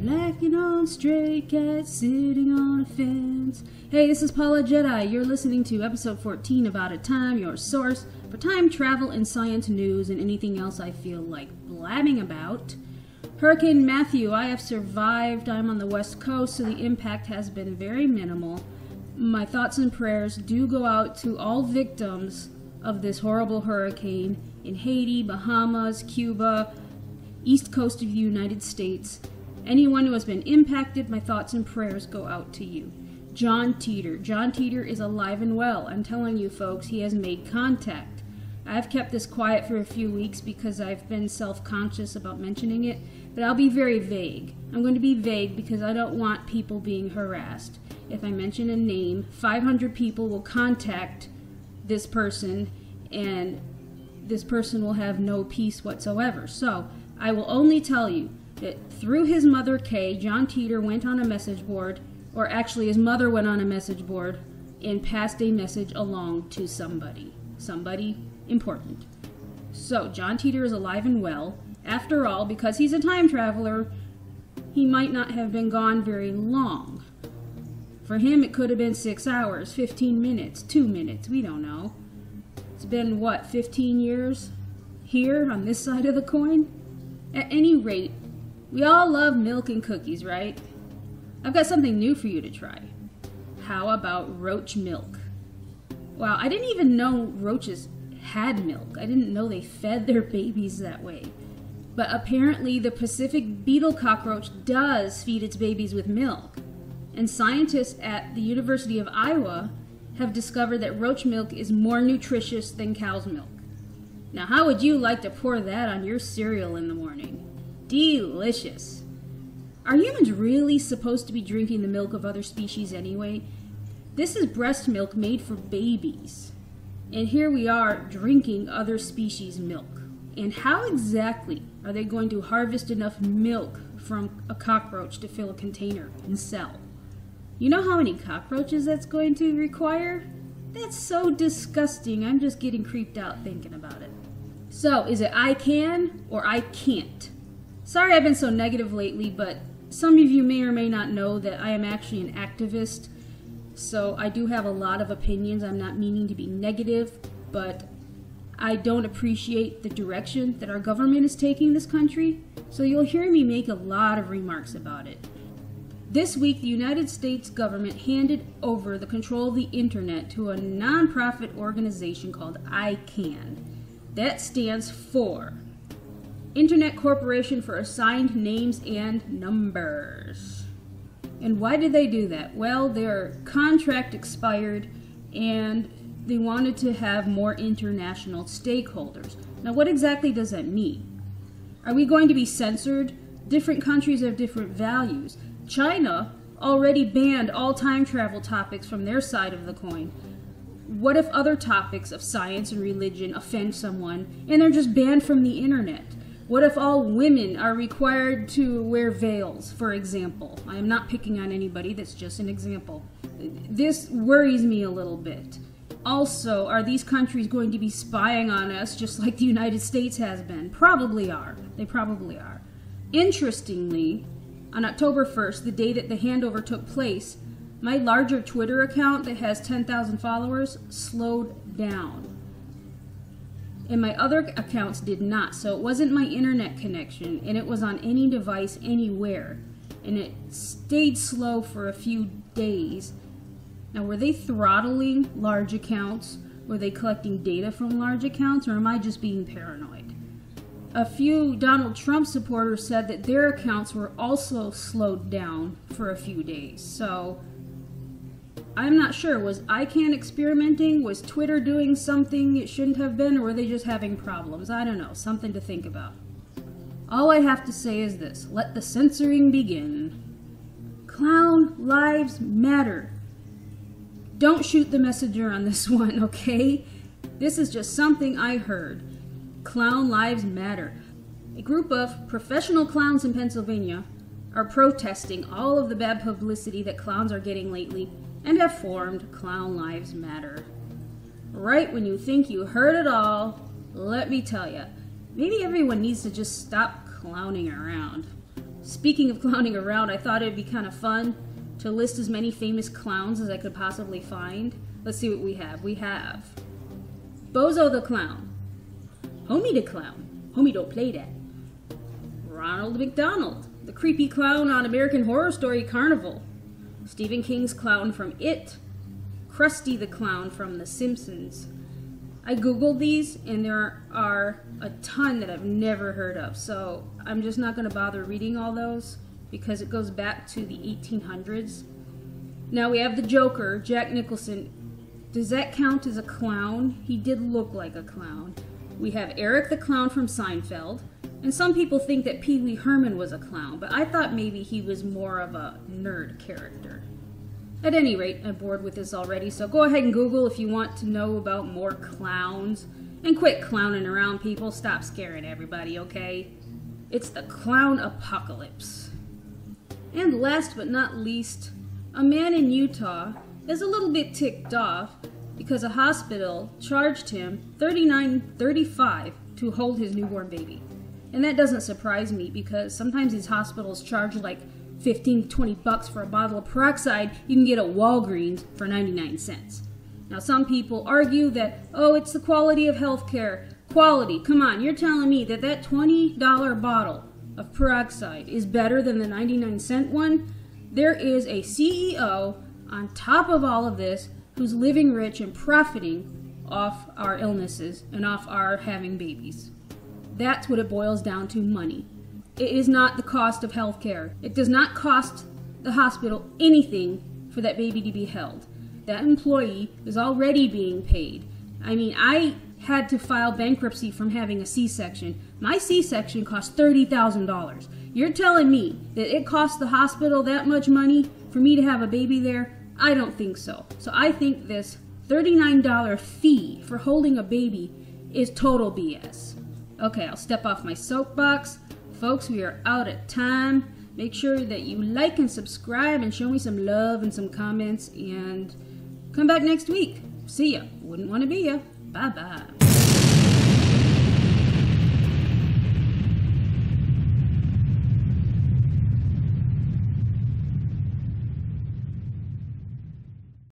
Like an old stray cat sitting on a fence. Hey, this is Paula Jedi. You're listening to episode 14 of Outta Time, your source for time travel and science news and anything else I feel like blabbing about. Hurricane Matthew, I have survived. I'm on the west coast, so the impact has been very minimal. My thoughts and prayers do go out to all victims of this horrible hurricane in Haiti, Bahamas, Cuba, east coast of the United States. Anyone who has been impacted, my thoughts and prayers go out to you. John Titor. John Titor is alive and well. I'm telling you folks, he has made contact. I've kept this quiet for a few weeks because I've been self-conscious about mentioning it, but I'll be very vague. I'm going to be vague because I don't want people being harassed. If I mention a name, 500 people will contact this person, and this person will have no peace whatsoever. So, I will only tell you that through his mother, Kay, John Titor went on a message board, or actually his mother went on a message board and passed a message along to somebody. Somebody important. So, John Titor is alive and well. After all, because he's a time traveler, he might not have been gone very long. For him, it could have been 6 hours, 15 minutes, 2 minutes, we don't know. It's been, what, 15 years here on this side of the coin? At any rate, we all love milk and cookies, right? I've got something new for you to try. How about Roach Milk? Wow, I didn't even know roaches had milk. I didn't know they fed their babies that way. But apparently the Pacific beetle cockroach does feed its babies with milk. And scientists at the University of Iowa have discovered that roach milk is more nutritious than cow's milk. Now, how would you like to pour that on your cereal in the morning? Delicious. Are humans really supposed to be drinking the milk of other species anyway? This is breast milk made for babies. And here we are drinking other species' milk. And how exactly are they going to harvest enough milk from a cockroach to fill a container and sell? You know how many cockroaches that's going to require? That's so disgusting. I'm just getting creeped out thinking about it. So, is it I can or I can't? Sorry I've been so negative lately, but some of you may or may not know that I am actually an activist. So I do have a lot of opinions. I'm not meaning to be negative, but I don't appreciate the direction that our government is taking this country. So you'll hear me make a lot of remarks about it. This week, the United States government handed over the control of the internet to a nonprofit organization called ICANN. That stands for Internet Corporation for Assigned Names and Numbers. And why did they do that? Well, their contract expired and they wanted to have more international stakeholders. Now, what exactly does that mean? Are we going to be censored? Different countries have different values. China already banned all time travel topics from their side of the coin. What if other topics of science and religion offend someone and they're just banned from the internet? What if all women are required to wear veils, for example? I am not picking on anybody, that's just an example. This worries me a little bit. Also, are these countries going to be spying on us just like the United States has been? Probably are. They probably are. Interestingly, on October 1st, the day that the handover took place, my larger Twitter account that has 10,000 followers slowed down. And my other accounts did not, so it wasn't my internet connection, and it was on any device anywhere. And it stayed slow for a few days. Now, were they throttling large accounts? Were they collecting data from large accounts, or am I just being paranoid? A few Donald Trump supporters said that their accounts were also slowed down for a few days, so I'm not sure. Was ICANN experimenting? Was Twitter doing something it shouldn't have been? Or were they just having problems? I don't know. Something to think about. All I have to say is this. Let the censoring begin. Clown lives matter. Don't shoot the messenger on this one, okay? This is just something I heard. Clown lives matter. A group of professional clowns in Pennsylvania are protesting all of the bad publicity that clowns are getting lately and have formed Clown Lives Matter. Right when you think you heard it all, let me tell you, maybe everyone needs to just stop clowning around. speaking of clowning around, I thought it'd be kind of fun to list as many famous clowns as I could possibly find. Let's see what we have. We have Bozo the Clown, Homie the Clown, Homie don't play that, Ronald McDonald, the creepy clown on American Horror Story Carnival, Stephen King's clown from It, Krusty the Clown from The Simpsons. I googled these and there are a ton that I've never heard of, so I'm just not going to bother reading all those because it goes back to the 1800s. Now we have the Joker, Jack Nicholson. Does that count as a clown? He did look like a clown. We have Eric the Clown from Seinfeld, and some people think that Pee Wee Herman was a clown, but I thought maybe he was more of a nerd character. At any rate, I'm bored with this already, so go ahead and Google if you want to know about more clowns. And quit clowning around, people. Stop scaring everybody, okay? It's the clown apocalypse. And last but not least, a man in Utah is a little bit ticked off because a hospital charged him $39.35 to hold his newborn baby. And that doesn't surprise me because sometimes these hospitals charge like 15 to 20 bucks for a bottle of peroxide you can get at Walgreens for 99 cents. Now some people argue that, oh, it's the quality of healthcare. Quality, come on, you're telling me that that $20 bottle of peroxide is better than the 99-cent one? There is a CEO on top of all of this who's living rich and profiting off our illnesses and off our having babies. That's what it boils down to, money. It is not the cost of healthcare. It does not cost the hospital anything for that baby to be held. That employee is already being paid. I mean, I had to file bankruptcy from having a C-section. My C-section cost $30,000. You're telling me that it costs the hospital that much money for me to have a baby there? I don't think so. So I think this $39 fee for holding a baby is total BS. Okay, I'll step off my soapbox. Folks, we are out of time. Make sure that you like and subscribe and show me some love and some comments, and come back next week. See ya. Wouldn't want to be ya. Bye-bye.